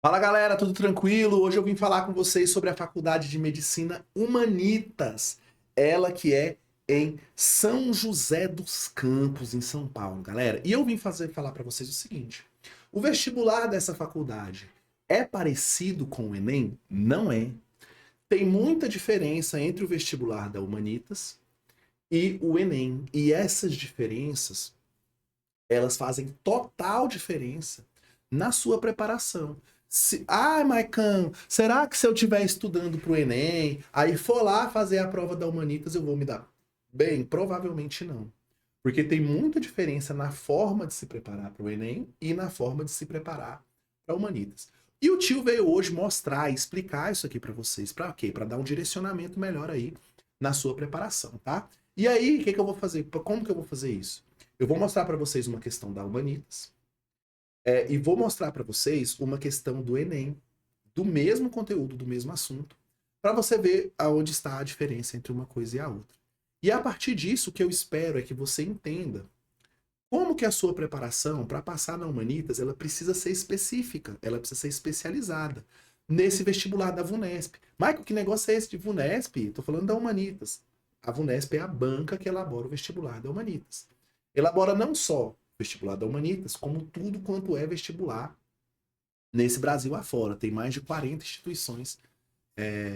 Fala galera, tudo tranquilo? Hoje eu vim falar com vocês sobre a Faculdade de Medicina Humanitas, ela que é em São José dos Campos, em São Paulo, galera. E eu vim falar para vocês o seguinte: o vestibular dessa faculdade é parecido com o Enem? Não é. Tem muita diferença entre o vestibular da Humanitas e o Enem. E essas diferenças, elas fazem total diferença na sua preparação. Maicon, será que se eu estiver estudando para o Enem, aí for lá fazer a prova da Humanitas, eu vou me dar bem? Provavelmente não. Porque tem muita diferença na forma de se preparar para o Enem e na forma de se preparar para Humanitas. E o tio veio hoje mostrar, explicar isso aqui para vocês. Para quê? Para dar um direcionamento melhor aí na sua preparação, tá? E aí, o que eu vou fazer? Como que eu vou fazer isso? Eu vou mostrar para vocês uma questão da Humanitas, e vou mostrar para vocês uma questão do Enem, do mesmo conteúdo, do mesmo assunto, para você ver aonde está a diferença entre uma coisa e a outra. E a partir disso, o que eu espero é que você entenda como que a sua preparação para passar na Humanitas, ela precisa ser específica, ela precisa ser especializada nesse vestibular da VUNESP. Michael, que negócio é esse de VUNESP? Estou falando da Humanitas. A VUNESP é a banca que elabora o vestibular da Humanitas. Elabora não só o vestibular da Humanitas, como tudo quanto é vestibular nesse Brasil afora. Tem mais de 40 instituições,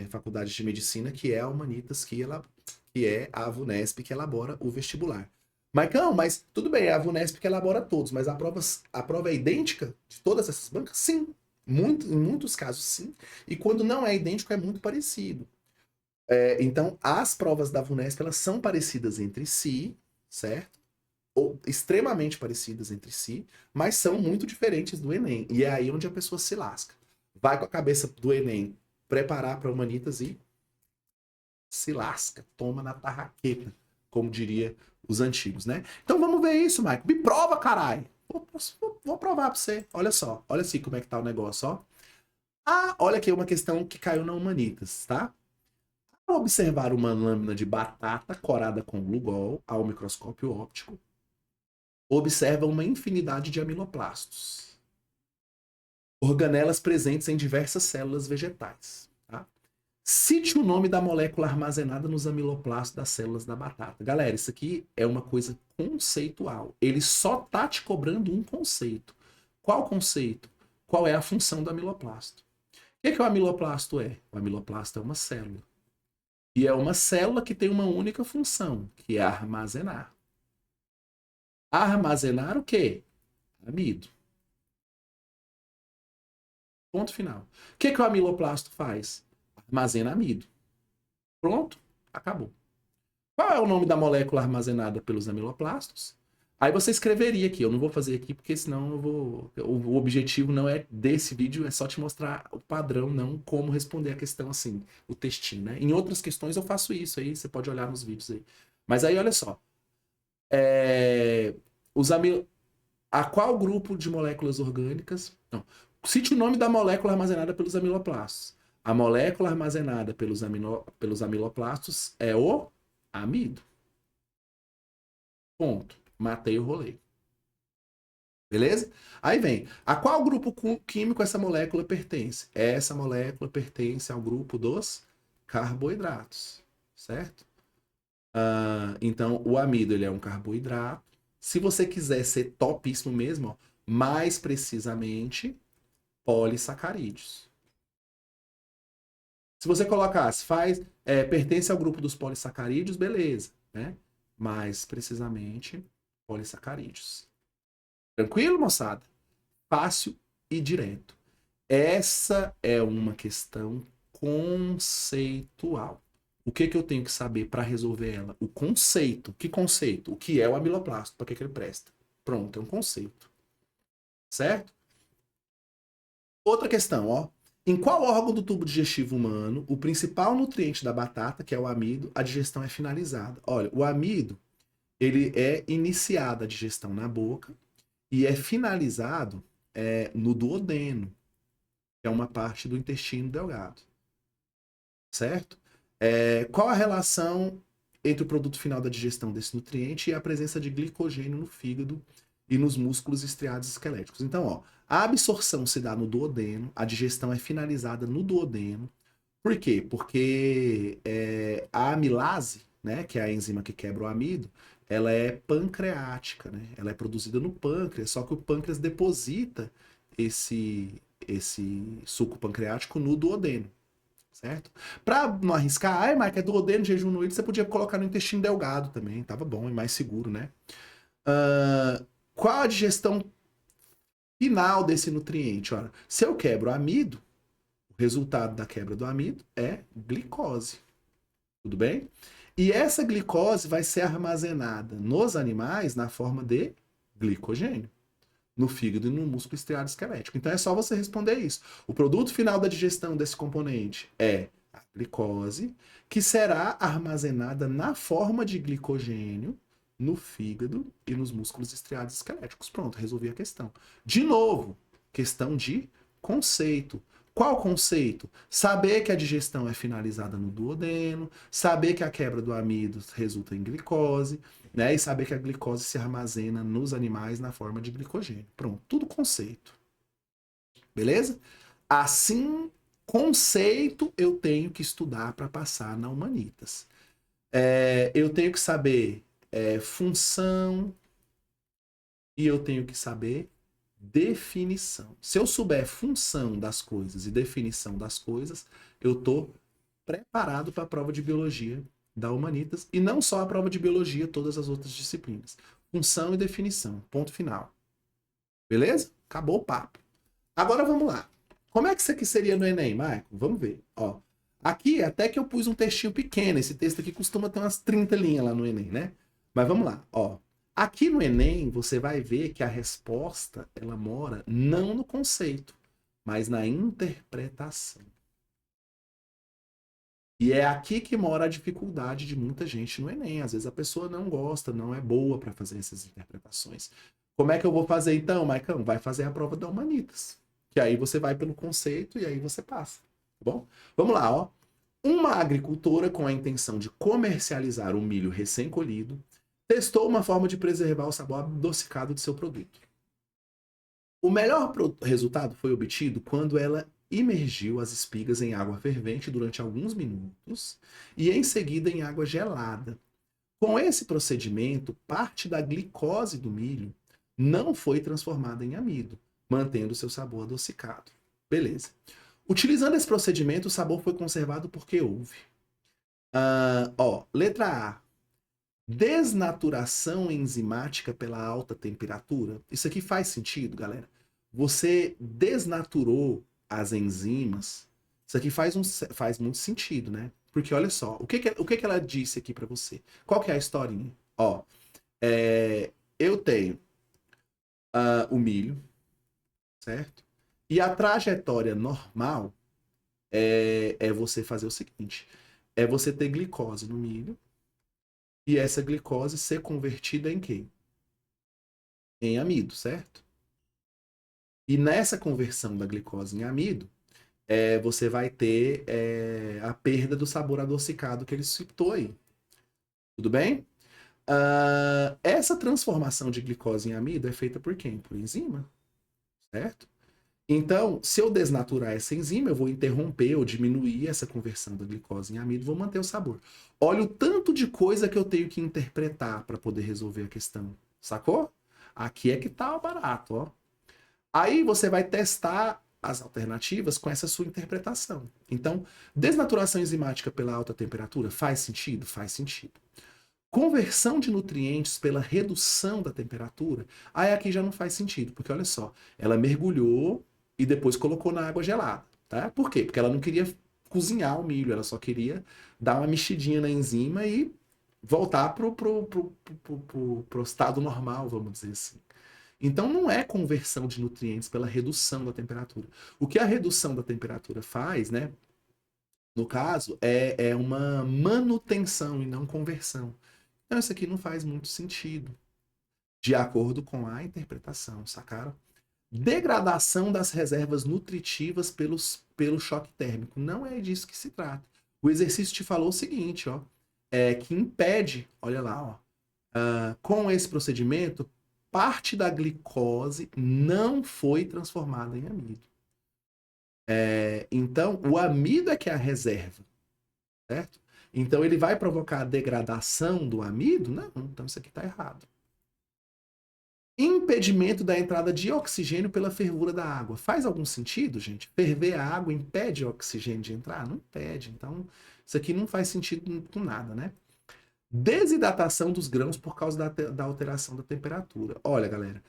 faculdades de medicina, que é a Humanitas, que é a VUNESP que elabora o vestibular. Maicão, mas tudo bem, é a VUNESP que elabora todos, mas a prova é idêntica de todas essas bancas? Sim. Em muitos casos, sim. E quando não é idêntico, é muito parecido. Então, as provas da VUNESP, elas são parecidas entre si, certo? Ou extremamente parecidas entre si, mas são muito diferentes do Enem. E é aí onde a pessoa se lasca. Vai com a cabeça do Enem preparar para Humanitas e se lasca, toma na tarraqueta, como diria os antigos, né? Então vamos ver isso, Mike. Me prova, caralho. Vou provar para você. Olha só, olha assim como é que tá o negócio, ó. Olha aqui uma questão que caiu na Humanitas, tá? Ao observar uma lâmina de batata corada com Lugol ao microscópio óptico, observa uma infinidade de amiloplastos, organelas presentes em diversas células vegetais. Tá? Cite o nome da molécula armazenada nos amiloplastos das células da batata. Galera, isso aqui é uma coisa conceitual. Ele só tá te cobrando um conceito. Qual conceito? Qual é a função do amiloplasto? O que o amiloplasto é? O amiloplasto é uma célula. E é uma célula que tem uma única função, que é armazenar. Armazenar o quê? Amido. Ponto final. O que o amiloplasto faz? Armazena amido. Pronto, acabou. Qual é o nome da molécula armazenada pelos amiloplastos? Aí você escreveria aqui, eu não vou fazer aqui porque senão eu vou. O objetivo não é desse vídeo, é só te mostrar o padrão, não como responder a questão assim, o textinho, né? Em outras questões eu faço isso aí, você pode olhar nos vídeos aí. Mas aí olha só. É, os amil... A qual grupo de moléculas orgânicas. Não. Cite o nome da molécula armazenada pelos amiloplastos. A molécula armazenada pelos amiloplastos é o amido. Ponto. Matei o rolê. Beleza? Aí vem. A qual grupo químico essa molécula pertence? Essa molécula pertence ao grupo dos carboidratos. Certo? Então, o amido ele é um carboidrato. Se você quiser ser topíssimo mesmo, ó, mais precisamente, polissacarídeos. Se você colocasse, pertence ao grupo dos polissacarídeos, beleza, né? Mais precisamente, polissacarídeos. Tranquilo, moçada? Fácil e direto. Essa é uma questão conceitual. O que eu tenho que saber para resolver ela? O conceito. Que conceito? O que é o amiloplasto? Para que ele presta? Pronto, é um conceito. Certo? Outra questão, ó. Em qual órgão do tubo digestivo humano, o principal nutriente da batata, que é o amido, a digestão é finalizada? Olha, o amido, ele é iniciado a digestão na boca e é finalizado no duodeno, que é uma parte do intestino delgado. Certo? Qual a relação entre o produto final da digestão desse nutriente e a presença de glicogênio no fígado e nos músculos estriados esqueléticos. Então, ó, a absorção se dá no duodeno, a digestão é finalizada no duodeno. Por quê? Porque a amilase, né, que é a enzima que quebra o amido, ela é pancreática, né? Ela é produzida no pâncreas, só que o pâncreas deposita esse suco pancreático no duodeno, certo? Para não arriscar, ai, Mike, é duodeno, jejum no você podia colocar no intestino delgado também, tava bom e mais seguro, né? Qual a digestão final desse nutriente? Olha, se eu quebro o amido, o resultado da quebra do amido é glicose. Tudo bem? E essa glicose vai ser armazenada nos animais na forma de glicogênio, no fígado e no músculo estriado esquelético. Então é só você responder isso. O produto final da digestão desse componente é a glicose, que será armazenada na forma de glicogênio no fígado e nos músculos estriados esqueléticos. Pronto, resolvi a questão. De novo, questão de conceito. Qual conceito? Saber que a digestão é finalizada no duodeno, saber que a quebra do amido resulta em glicose, né? E saber que a glicose se armazena nos animais na forma de glicogênio. Pronto, tudo conceito. Beleza? Assim, conceito eu tenho que estudar para passar na Humanitas. Eu tenho que saber função e eu tenho que saber definição. Se eu souber função das coisas e definição das coisas, eu estou preparado para a prova de biologia da Humanitas e não só a prova de biologia, todas as outras disciplinas. Função e definição, ponto final. Beleza? Acabou o papo. Agora vamos lá. Como é que isso aqui seria no Enem, Marco? Vamos ver. Ó, aqui até que eu pus um textinho pequeno. Esse texto aqui costuma ter umas 30 linhas lá no Enem, né? Mas vamos lá. Ó, aqui no Enem você vai ver que a resposta ela mora não no conceito, mas na interpretação. E é aqui que mora a dificuldade de muita gente no Enem. Às vezes a pessoa não gosta, não é boa para fazer essas interpretações. Como é que eu vou fazer então, Maicão? Vai fazer a prova da Humanitas. Que aí você vai pelo conceito e aí você passa. Tá bom? Vamos lá, ó. Uma agricultora com a intenção de comercializar o milho recém-colhido testou uma forma de preservar o sabor adocicado de seu produto. O melhor resultado foi obtido quando ela imergiu as espigas em água fervente durante alguns minutos e em seguida em água gelada. Com esse procedimento, parte da glicose do milho não foi transformada em amido, mantendo seu sabor adocicado. Beleza. Utilizando esse procedimento, o sabor foi conservado porque houve. Letra A. Desnaturação enzimática pela alta temperatura. Isso aqui faz sentido, galera? Você desnaturou as enzimas. Isso aqui faz muito sentido, né? Porque olha só, o que ela disse aqui para você? Qual que é a historinha? Ó, eu tenho o milho, certo? E a trajetória normal é você fazer o seguinte: é você ter glicose no milho e essa glicose ser convertida em quê? Em amido, certo? E nessa conversão da glicose em amido, você vai ter a perda do sabor adocicado que ele citou aí. Tudo bem? Essa transformação de glicose em amido é feita por quem? Por enzima, certo? Então, se eu desnaturar essa enzima, eu vou interromper ou diminuir essa conversão da glicose em amido, vou manter o sabor. Olha o tanto de coisa que eu tenho que interpretar para poder resolver a questão, sacou? Aqui é que tá o barato, ó. Aí você vai testar as alternativas com essa sua interpretação. Então, desnaturação enzimática pela alta temperatura faz sentido? Faz sentido. Conversão de nutrientes pela redução da temperatura, aí aqui já não faz sentido, porque olha só, ela mergulhou e depois colocou na água gelada, tá? Por quê? Porque ela não queria cozinhar o milho, ela só queria dar uma mexidinha na enzima e voltar pro estado normal, vamos dizer assim. Então não é conversão de nutrientes pela redução da temperatura. O que a redução da temperatura faz, né? No caso, é uma manutenção e não conversão. Então isso aqui não faz muito sentido, de acordo com a interpretação, sacaram? Degradação das reservas nutritivas pelo choque térmico. Não é disso que se trata. O exercício te falou o seguinte, ó, que impede, olha lá, ó, com esse procedimento, parte da glicose não foi transformada em amido. Então, o amido é que é a reserva, certo? Então, ele vai provocar a degradação do amido? Não, então isso aqui está errado. Impedimento da entrada de oxigênio pela fervura da água. Faz algum sentido, gente? Ferver a água impede o oxigênio de entrar? Não impede. Então, isso aqui não faz sentido com nada, né? Desidratação dos grãos por causa da alteração da temperatura. Olha, galera,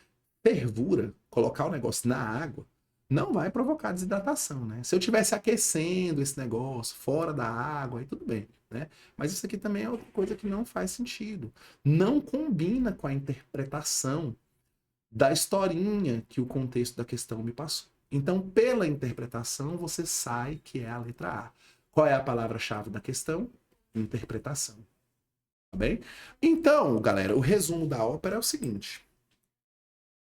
fervura, colocar o negócio na água, não vai provocar desidratação, né? Se eu tivesse aquecendo esse negócio fora da água, aí tudo bem, né? Mas isso aqui também é outra coisa que não faz sentido. Não combina com a interpretação da historinha que o contexto da questão me passou. Então, pela interpretação, você sai que é a letra A. Qual é a palavra-chave da questão? Interpretação. Tá bem? Então, galera, o resumo da ópera é o seguinte.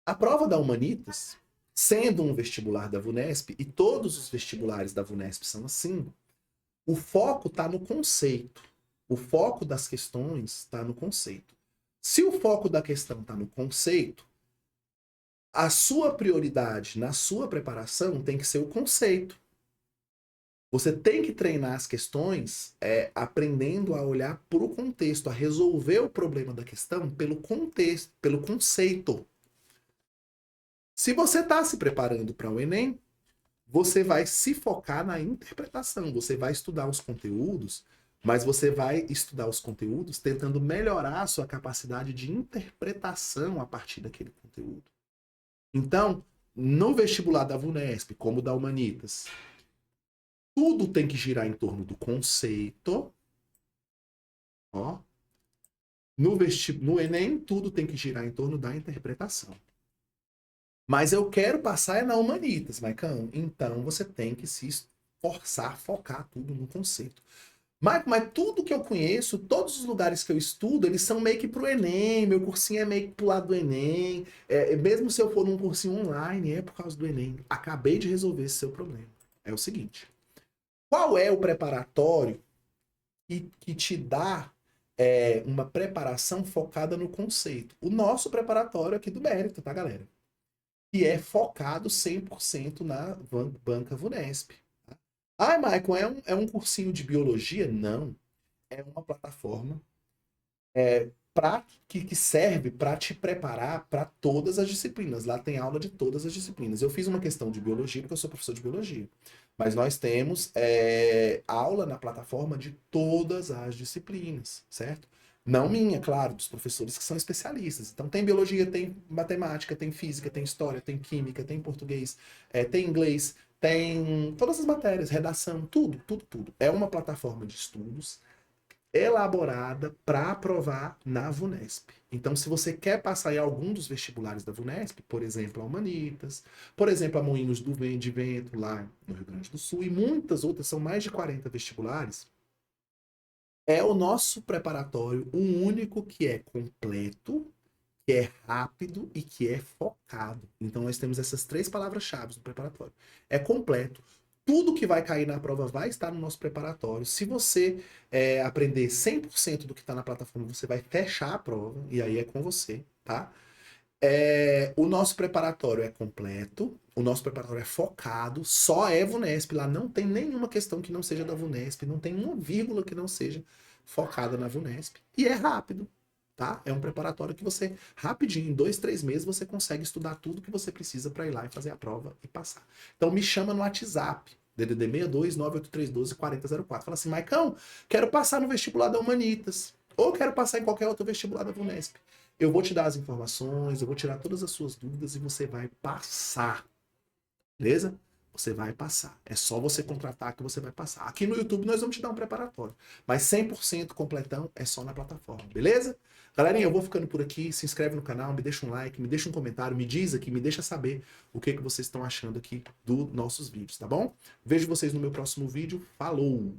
A prova da Humanitas, sendo um vestibular da VUNESP, e todos os vestibulares da VUNESP são assim, o foco está no conceito. O foco das questões está no conceito. Se o foco da questão está no conceito, a sua prioridade na sua preparação tem que ser o conceito. Você tem que treinar as questões aprendendo a olhar para o contexto, a resolver o problema da questão pelo contexto, pelo conceito. Se você está se preparando para o Enem, você vai se focar na interpretação, você vai estudar os conteúdos, mas você vai estudar os conteúdos tentando melhorar a sua capacidade de interpretação a partir daquele conteúdo. Então, no vestibular da VUNESP, como da Humanitas, tudo tem que girar em torno do conceito. Ó. No Enem, tudo tem que girar em torno da interpretação. Mas eu quero passar na Humanitas, Maicon. Então você tem que se esforçar, focar tudo no conceito. Maico, mas tudo que eu conheço, todos os lugares que eu estudo, eles são meio que pro Enem, meu cursinho é meio que pro lado do Enem. Mesmo se eu for num cursinho online, é por causa do Enem. Acabei de resolver esse seu problema. É o seguinte. Qual é o preparatório que te dá uma preparação focada no conceito? O nosso preparatório aqui do Mérito, tá, galera? Que é focado 100% na banca VUNESP. Tá? Ah, Michael, é um cursinho de biologia? Não. É uma plataforma que serve para te preparar para todas as disciplinas. Lá tem aula de todas as disciplinas. Eu fiz uma questão de biologia porque eu sou professor de biologia. Mas nós temos aula na plataforma de todas as disciplinas, certo? Não minha, claro, dos professores que são especialistas. Então tem biologia, tem matemática, tem física, tem história, tem química, tem português, tem inglês, tem todas as matérias, redação, tudo, tudo, tudo. É uma plataforma de estudos elaborada para aprovar na VUNESP. Então, se você quer passar em algum dos vestibulares da VUNESP, por exemplo, a Humanitas, por exemplo, a Moinhos de Vento, lá no Rio Grande do Sul, e muitas outras, são mais de 40 vestibulares, é o nosso preparatório, um único que é completo, que é rápido e que é focado. Então, nós temos essas 3 palavras-chave no preparatório. É completo. Tudo que vai cair na prova vai estar no nosso preparatório. Se você aprender 100% do que está na plataforma, você vai fechar a prova, e aí é com você, tá? O nosso preparatório é completo, o nosso preparatório é focado, só é VUNESP, lá não tem nenhuma questão que não seja da VUNESP, não tem uma vírgula que não seja focada na VUNESP, e é rápido, tá? É um preparatório que você, rapidinho, em 2, 3 meses, você consegue estudar tudo que você precisa para ir lá e fazer a prova e passar. Então me chama no WhatsApp, DDD 62 98312 4004. Fala assim, Maicão, quero passar no vestibular da Humanitas, ou quero passar em qualquer outro vestibular da VUNESP. Eu vou te dar as informações, eu vou tirar todas as suas dúvidas e você vai passar. Beleza? Você vai passar. É só você contratar que você vai passar. Aqui no YouTube nós vamos te dar um preparatório. Mas 100% completão é só na plataforma. Beleza? Galerinha, eu vou ficando por aqui. Se inscreve no canal, me deixa um like, me deixa um comentário, me diz aqui, me deixa saber o que vocês estão achando aqui dos nossos vídeos, tá bom? Vejo vocês no meu próximo vídeo. Falou!